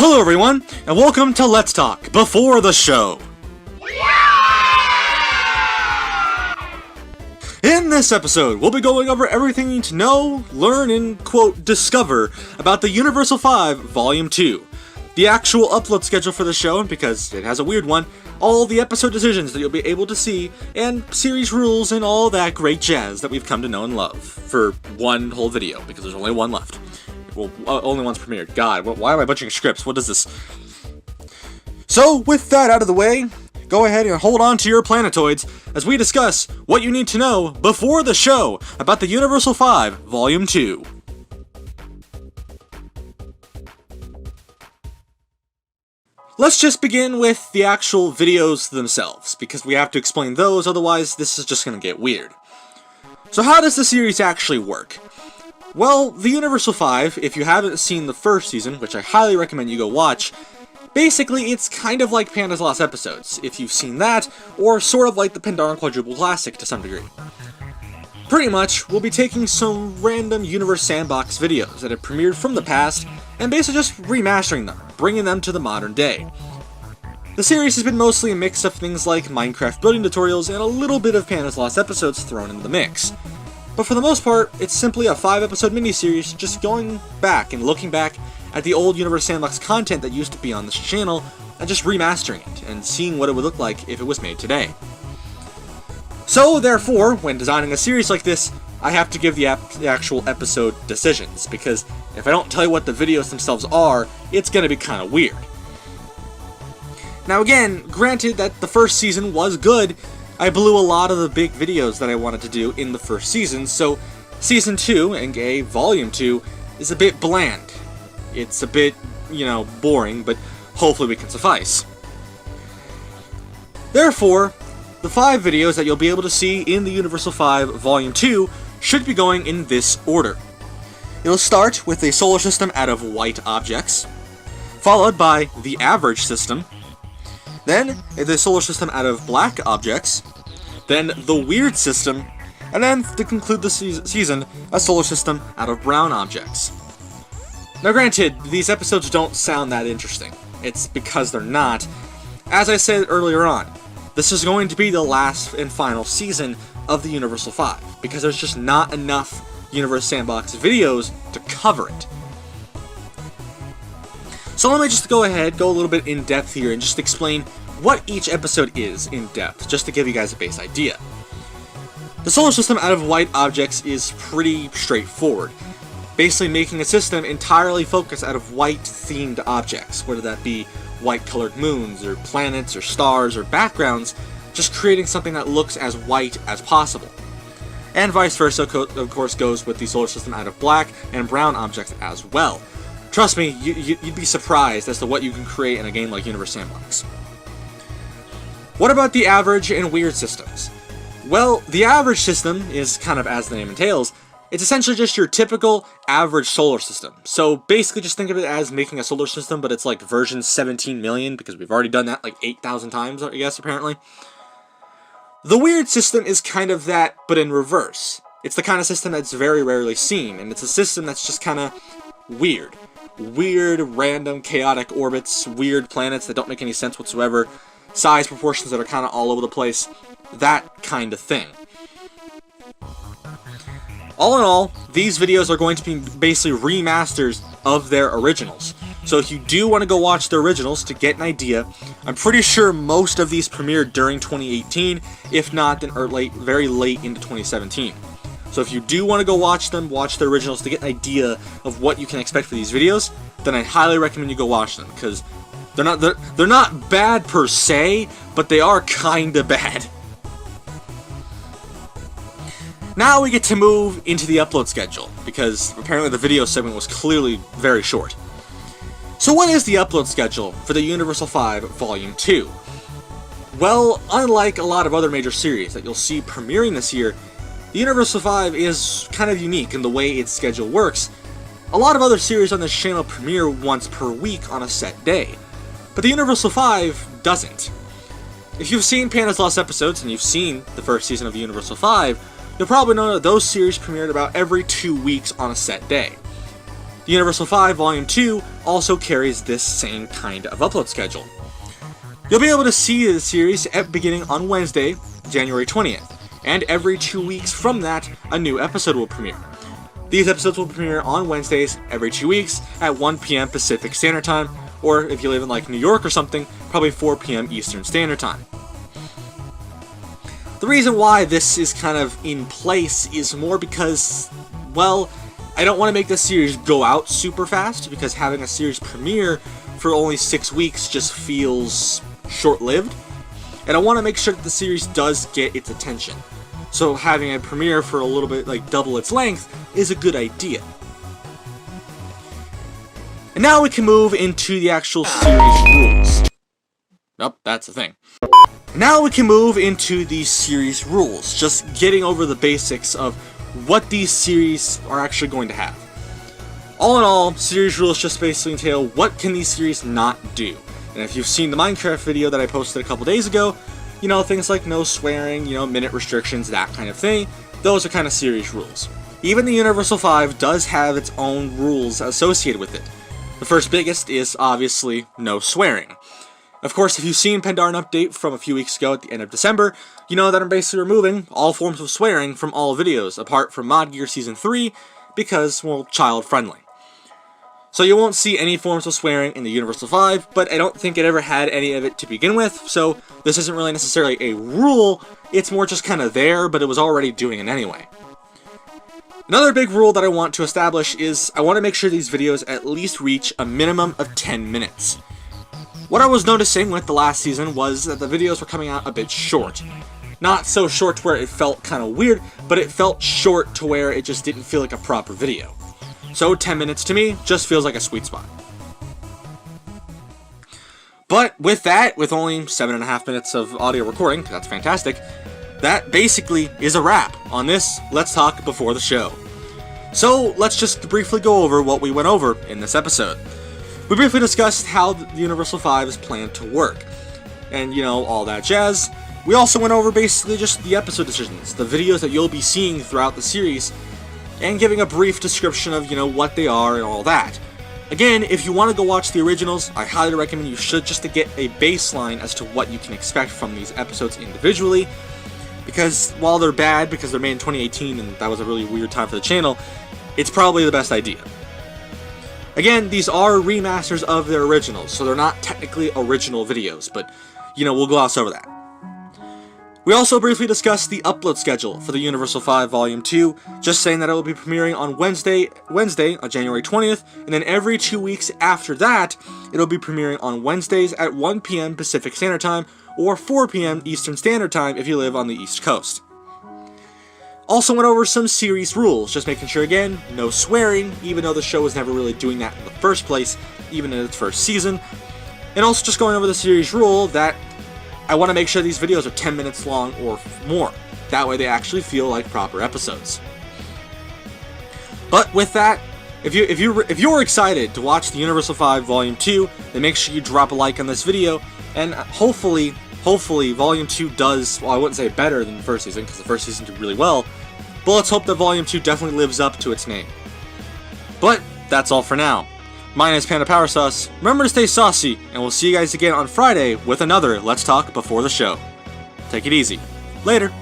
Hello everyone, and welcome to Let's Talk Before the Show. In this episode, we'll be going over everything you need to know, learn, and, quote, discover about the Universal 5 Volume 2. The actual upload schedule for the show, because it has a weird one, all the episode decisions that you'll be able to see, and series rules and all that great jazz that we've come to know and love for one whole video, because there's only one left. Well, only one's premiered. God, why am I butchering scripts? What is this? So, with that out of the way, go ahead and hold on to your planetoids as we discuss what you need to know before the show about the Universal 5 Volume 2. Let's just begin with the actual videos themselves, because we have to explain those, otherwise this is just going to get weird. So how does the series actually work? Well, the Universal 5, if you haven't seen the first season, which I highly recommend you go watch, basically it's kind of like Panda's Lost Episodes, if you've seen that, or sort of like the Pandaren Quadruple Classic to some degree. Pretty much, we'll be taking some random Universe Sandbox videos that have premiered from the past, and basically just remastering them, bringing them to the modern day. The series has been mostly a mix of things like Minecraft building tutorials and a little bit of Panda's Lost Episodes thrown into the mix. But for the most part, it's simply a 5-episode miniseries just going back and looking back at the old Universe Sandbox content that used to be on this channel and just remastering it and seeing what it would look like if it was made today. So therefore, when designing a series like this, I have to give the actual episode decisions, because if I don't tell you what the videos themselves are, it's going to be kind of weird. Now again, granted that the first season was good, I blew a lot of the big videos that I wanted to do in the first season, so Season 2, aka Volume 2, is a bit bland. It's a bit, boring, but hopefully we can suffice. Therefore, the 5 videos that you'll be able to see in the Universal 5 Volume 2 should be going in this order. It'll start with a solar system out of white objects, followed by the average system, then the solar system out of black objects, then the weird system, and then to conclude the season, a solar system out of brown objects. Now granted, these episodes don't sound that interesting. It's because they're not. As I said earlier on, this is going to be the last and final season of the Universal 5, because there's just not enough Universe Sandbox videos to cover it. So let me just go a little bit in depth here and just explain what each episode is in depth, just to give you guys a base idea. The solar system out of white objects is pretty straightforward, basically making a system entirely focused out of white-themed objects, whether that be white-colored moons, or planets, or stars, or backgrounds, just creating something that looks as white as possible. And vice versa, of course, goes with the solar system out of black and brown objects as well. Trust me, you'd be surprised as to what you can create in a game like Universe Sandbox. What about the average and weird systems? Well, the average system is kind of as the name entails. It's essentially just your typical average solar system. So basically just think of it as making a solar system, but it's like version 17 million, because we've already done that like 8,000 times, I guess, apparently. The weird system is kind of that, but in reverse. It's the kind of system that's very rarely seen, and it's a system that's just kind of weird. Weird, random, chaotic orbits, weird planets that don't make any sense whatsoever, size proportions that are kind of all over the place, that kind of thing. All in all, these videos are going to be basically remasters of their originals. So if you do want to go watch the originals to get an idea, I'm pretty sure most of these premiered during 2018, if not then very late into 2017. So if you do want to go watch them, watch the originals to get an idea of what you can expect for these videos, then I highly recommend you go watch them, because they're not bad per se, but they are kinda bad. Now we get to move into the upload schedule, because apparently the video segment was clearly very short. So what is the upload schedule for the Universal 5 Volume 2? Well, unlike a lot of other major series that you'll see premiering this year, the Universal 5 is kind of unique in the way its schedule works. A lot of other series on this channel premiere once per week on a set day, but the Universal 5 doesn't. If you've seen Panda's Lost Episodes and you've seen the first season of the Universal 5, you'll probably know that those series premiered about every 2 weeks on a set day. The Universal 5 Volume 2 also carries this same kind of upload schedule. You'll be able to see the series beginning on Wednesday, January 20th, and every 2 weeks from that, a new episode will premiere. These episodes will premiere on Wednesdays every 2 weeks at 1 p.m. Pacific Standard Time, or if you live in like New York or something, probably 4 p.m. Eastern Standard Time. The reason why this is kind of in place is more because, well, I don't want to make this series go out super fast, because having a series premiere for only 6 weeks just feels short-lived, and I want to make sure that the series does get its attention. So having a premiere for a little bit, like double its length, is a good idea. And now we can move into the actual series rules. Nope, that's the thing. Now we can move into the series rules, just getting over the basics of what these series are actually going to have. All in all, series rules just basically entail what can these series not do. And if you've seen the Minecraft video that I posted a couple days ago, you know, things like no swearing, you know, minute restrictions, that kind of thing, those are kind of series rules. Even the Universal 5 does have its own rules associated with it. The first biggest is obviously no swearing. Of course, if you've seen Pandaren Update from a few weeks ago at the end of December, you know that I'm basically removing all forms of swearing from all videos, apart from Mod Gear Season 3, because, well, child-friendly. So you won't see any forms of swearing in the Universal 5, but I don't think it ever had any of it to begin with, so this isn't really necessarily a rule, it's more just kind of there, but it was already doing it anyway. Another big rule that I want to establish is I want to make sure these videos at least reach a minimum of 10 minutes. What I was noticing with the last season was that the videos were coming out a bit short. Not so short to where it felt kind of weird, but it felt short to where it just didn't feel like a proper video. So 10 minutes to me just feels like a sweet spot. But with that, with only 7.5 minutes of audio recording, that's fantastic, that basically is a wrap on this Let's Talk Before the Show. So let's just briefly go over what we went over in this episode. We briefly discussed how the Universal 5 is planned to work, and, you know, all that jazz. We also went over basically just the episode decisions, the videos that you'll be seeing throughout the series, and giving a brief description of, you know, what they are and all that. Again, if you want to go watch the originals, I highly recommend you should, just to get a baseline as to what you can expect from these episodes individually, because while they're bad because they're made in 2018 and that was a really weird time for the channel, it's probably the best idea. Again, these are remasters of their originals, so they're not technically original videos, but, you know, we'll gloss over that. We also briefly discussed the upload schedule for the Universal 5 Volume 2, just saying that it will be premiering on Wednesday on January 20th, and then every 2 weeks after that, it'll be premiering on Wednesdays at 1 p.m. Pacific Standard Time, or 4 p.m. Eastern Standard Time if you live on the East Coast. Also went over some series rules, just making sure again, no swearing, even though the show was never really doing that in the first place, even in its first season. And also just going over the series rule that I want to make sure these videos are 10 minutes long or more. That way they actually feel like proper episodes. But with that, if you're excited to watch the Universal 5 Volume 2, then make sure you drop a like on this video, and hopefully Volume 2 does, well, I wouldn't say better than the first season, because the first season did really well, but let's hope that Volume 2 definitely lives up to its name. But that's all for now. My name is PandaPowerSauce, remember to stay saucy, and we'll see you guys again on Friday with another Let's Talk Before the Show. Take it easy. Later.